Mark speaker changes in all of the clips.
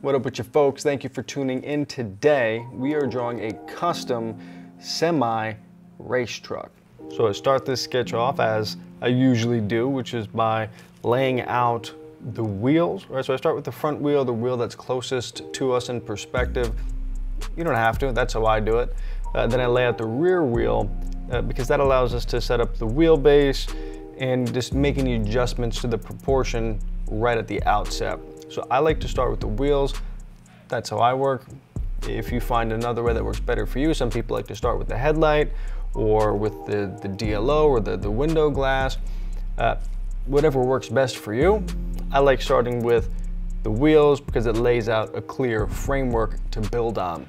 Speaker 1: What up with you folks? Thank you for tuning in. Today we are drawing a custom semi race truck. So I start this sketch off as I usually do, which is by laying out the wheels. Right, so I start with the front wheel, the wheel that's closest to us in perspective. You don't have to, that's how I do it. Then I lay out the rear wheel because that allows us to set up the wheelbase and just making the adjustments to the proportion right at the outset. So I like to start with the wheels. That's how I work. If you find another way that works better for you, some people like to start with the headlight or with the DLO or the window glass. Whatever works best for you. I like starting with the wheels because it lays out a clear framework to build on,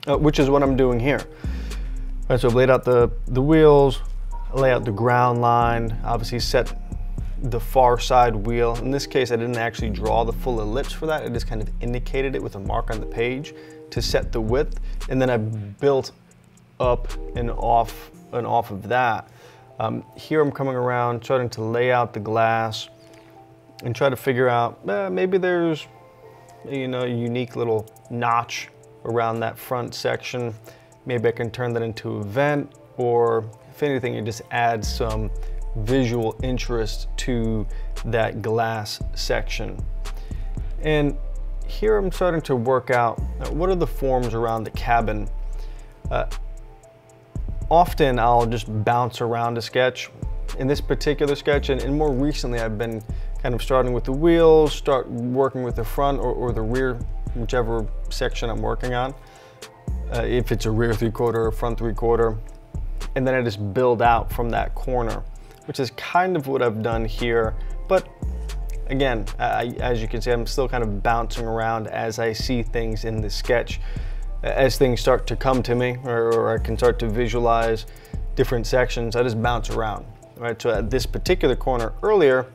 Speaker 1: which is what I'm doing here. All right, so I've laid out the wheels, I lay out the ground line, obviously set the far side wheel. In this case, I didn't actually draw the full ellipse for that. I just kind of indicated it with a mark on the page to set the width. And then I built up and off of that. Here I'm coming around, starting to lay out the glass and try to figure out, maybe there's, a unique little notch around that front section. Maybe I can turn that into a vent, or if anything, it just adds some visual interest to that glass section. And here I'm starting to work out what are the forms around the cabin. Often I'll just bounce around a sketch. In this particular sketch, and more recently, I've been kind of starting with the wheels, start working with the front or the rear, whichever section I'm working on. If it's a rear 3/4 or front 3/4, and then I just build out from that corner, which is kind of what I've done here. But again, as you can see, I'm still kind of bouncing around as I see things in the sketch. As things start to come to me, or I can start to visualize different sections, I just bounce around. Right, so at this particular corner earlier,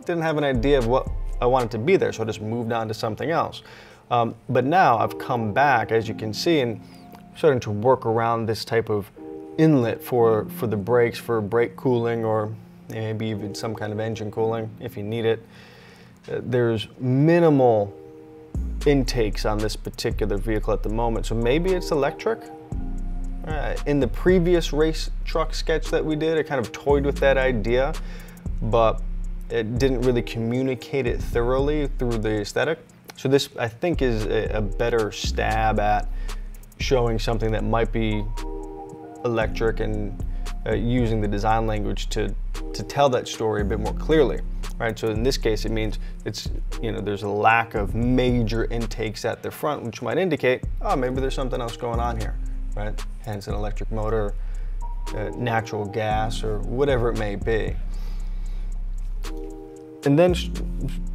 Speaker 1: didn't have an idea of what I wanted to be there, so I just moved on to something else. But now I've come back, as you can see, and starting to work around this type of inlet for the brakes, for brake cooling, or maybe even some kind of engine cooling if you need it. There's minimal intakes on this particular vehicle at the moment, so maybe it's electric. In the previous race truck sketch that we did, I kind of toyed with that idea, but it didn't really communicate it thoroughly through the aesthetic. So this, I think, is a better stab at showing something that might be electric and using the design language to tell that story a bit more clearly. Right, so in this case, it means it's, there's a lack of major intakes at the front, which might indicate, oh, maybe there's something else going on here, right? Hence an electric motor, natural gas, or whatever it may be. And then,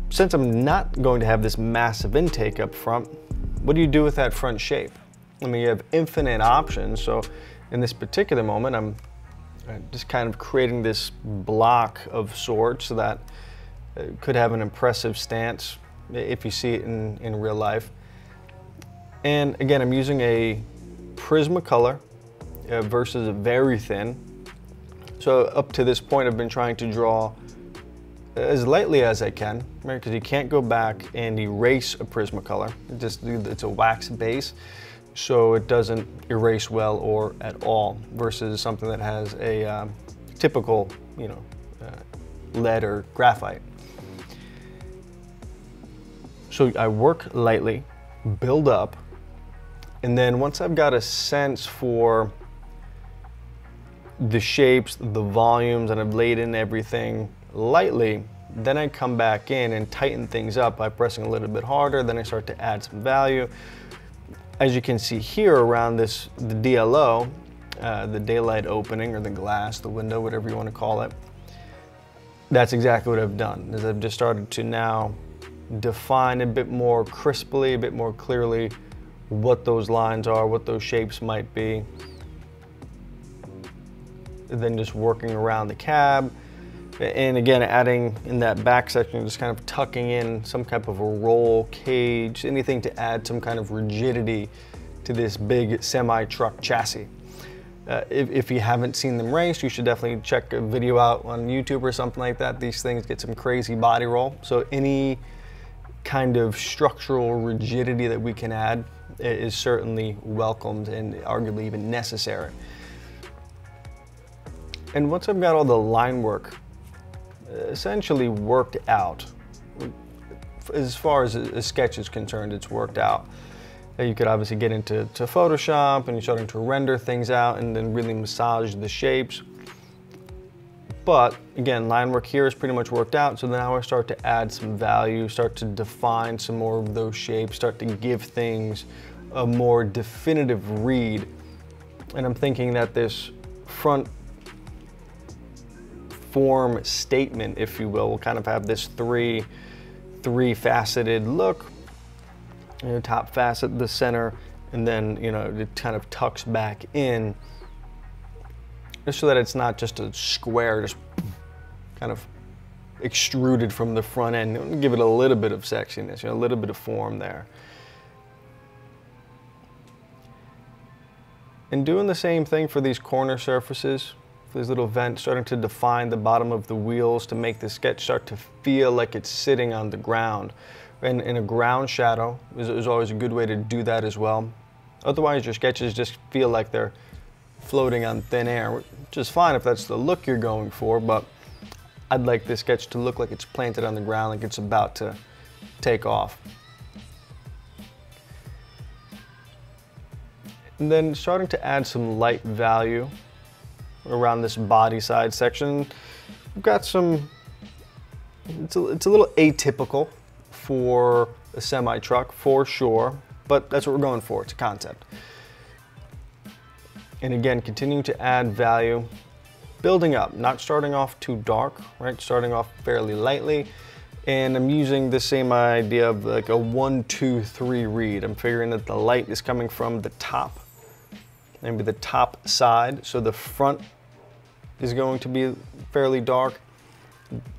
Speaker 1: since I'm not going to have this massive intake up front, what do you do with that front shape? I mean, you have infinite options. So in this particular moment, I'm just kind of creating this block of sorts so that it could have an impressive stance if you see it in real life. And again, I'm using a Prismacolor versus a very thin. So up to this point, I've been trying to draw as lightly as I can, right? Because you can't go back and erase a Prismacolor. It's a wax base, so it doesn't erase well or at all, versus something that has a typical, lead or graphite. So I work lightly, build up, and then once I've got a sense for the shapes, the volumes, and I've laid in everything lightly, then I come back in and tighten things up by pressing a little bit harder. Then I start to add some value. As you can see here around the DLO, the daylight opening, or the glass, the window, whatever you want to call it, that's exactly what I've done, is I've just started to now define a bit more crisply, a bit more clearly what those lines are, what those shapes might be. And then just working around the cab. And again, adding in that back section, just kind of tucking in some type of a roll cage, anything to add some kind of rigidity to this big semi-truck chassis. If you haven't seen them race, you should definitely check a video out on YouTube or something like that. These things get some crazy body roll. So any kind of structural rigidity that we can add is certainly welcomed and arguably even necessary. And once I've got all the line work essentially worked out, as far as a sketch is concerned, it's worked out. You could obviously get into Photoshop and you're starting to render things out and then really massage the shapes. But again, line work here is pretty much worked out, so now I start to add some value, start to define some more of those shapes, start to give things a more definitive read. And I'm thinking that this front form statement, if you will kind of have this three-faceted look. You know, top facet, the center, and then, you know, it kind of tucks back in, just so that it's not just a square, just kind of extruded from the front end. Give it a little bit of sexiness, you know, a little bit of form there. And doing the same thing for these corner surfaces, for these little vents, starting to define the bottom of the wheels to make the sketch start to feel like it's sitting on the ground. And a ground shadow is always a good way to do that as well. Otherwise, your sketches just feel like they're floating on thin air, which is fine if that's the look you're going for, but I'd like this sketch to look like it's planted on the ground, like it's about to take off. And then starting to add some light value around this body side section. We've got some, it's a little atypical for a semi-truck, for sure, but that's what we're going for. It's a concept. And again, continuing to add value, building up, not starting off too dark, right? Starting off fairly lightly. And I'm using the same idea of like a 1, 2, 3 read. I'm figuring that the light is coming from the top, maybe the top side. So the front is going to be fairly dark.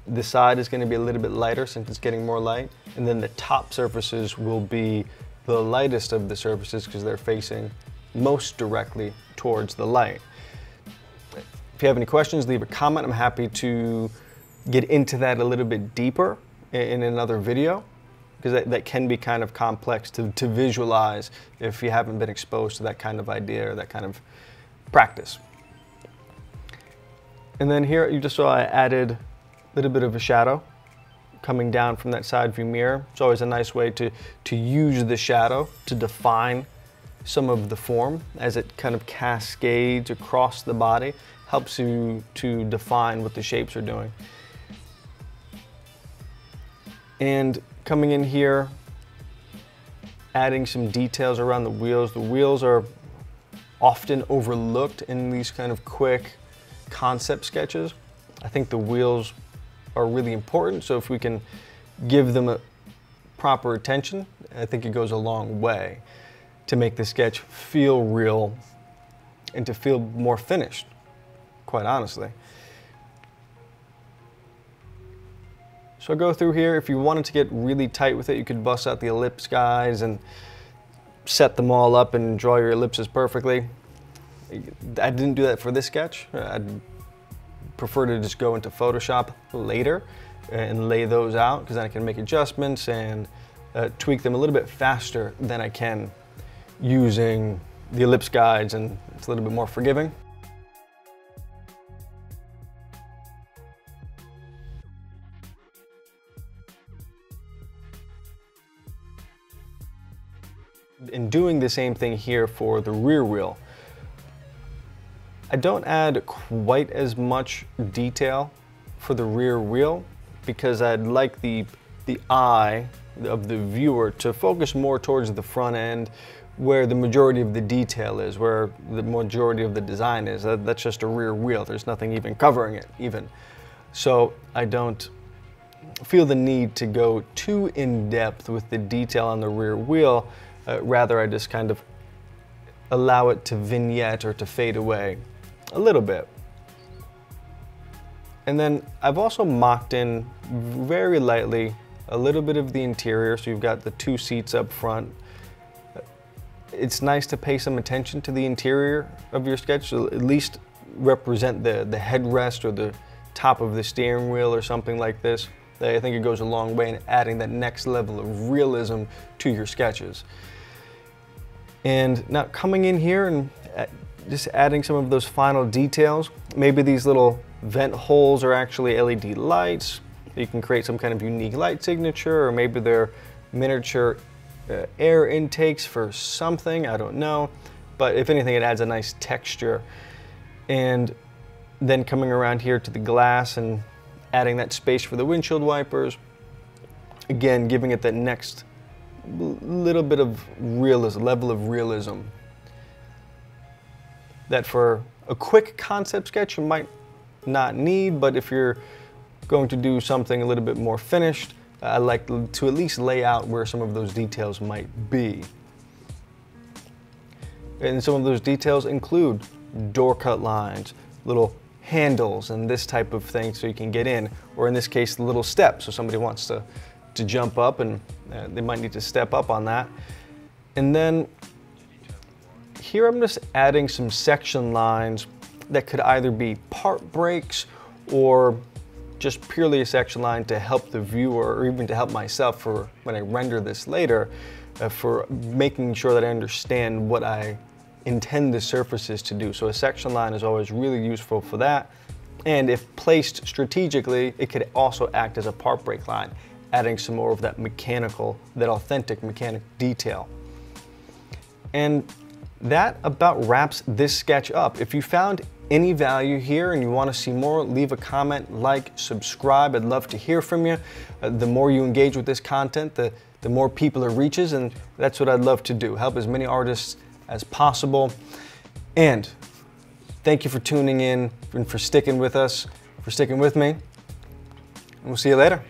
Speaker 1: The side is going to be a little bit lighter since it's getting more light. And then the top surfaces will be the lightest of the surfaces because they're facing most directly towards the light. If you have any questions, leave a comment. I'm happy to get into that a little bit deeper in another video, because that can be kind of complex to visualize if you haven't been exposed to that kind of idea or that kind of practice. And then here you just saw I added a little bit of a shadow coming down from that side view mirror. It's always a nice way to use the shadow to define some of the form as it kind of cascades across the body, helps you to define what the shapes are doing. And coming in here, adding some details around the wheels. The wheels are often overlooked in these kind of quick concept sketches. I think the wheels are really important, so if we can give them a proper attention, I think it goes a long way to make the sketch feel real and to feel more finished, quite honestly. So I'll go through here. If you wanted to get really tight with it, you could bust out the ellipse guides and set them all up and draw your ellipses perfectly. I didn't do that for this sketch. I'd prefer to just go into Photoshop later and lay those out, because then I can make adjustments and tweak them a little bit faster than I can using the ellipse guides, and it's a little bit more forgiving. In doing the same thing here for the rear wheel, I don't add quite as much detail for the rear wheel because I'd like the eye of the viewer to focus more towards the front end, where the majority of the detail is, where the majority of the design is. That's just a rear wheel. There's nothing even covering it even. So I don't feel the need to go too in depth with the detail on the rear wheel. Rather, I just kind of allow it to vignette or to fade away a little bit. And then I've also mocked in very lightly a little bit of the interior. So you've got the 2 seats up front. It's nice to pay some attention to the interior of your sketch, so at least represent the headrest or the top of the steering wheel or something like this. I think it goes a long way in adding that next level of realism to your sketches. And now coming in here and just adding some of those final details. Maybe these little vent holes are actually LED lights. You can create some kind of unique light signature, or maybe they're miniature air intakes for something, I don't know. But if anything, it adds a nice texture. And then coming around here to the glass and adding that space for the windshield wipers. Again, giving it that next little bit of realism, level of realism. That for a quick concept sketch you might not need, but if you're going to do something a little bit more finished, I like to at least lay out where some of those details might be. And some of those details include door cut lines, little handles and this type of thing so you can get in, or in this case the little steps, so somebody wants to jump up and they might need to step up on that. And then here I'm just adding some section lines that could either be part breaks or just purely a section line to help the viewer, or even to help myself for when I render this later, for making sure that I understand what I intend the surfaces to do. So a section line is always really useful for that. And if placed strategically, it could also act as a part break line, adding some more of that mechanical, that authentic mechanic detail. And that about wraps this sketch up. If you found any value here and you want to see more, leave a comment, like, subscribe. I'd love to hear from you. The more you engage with this content, the more people it reaches, and that's what I'd love to do, help as many artists as possible. And thank you for tuning in and for sticking with us, for sticking with me. And we'll see you later.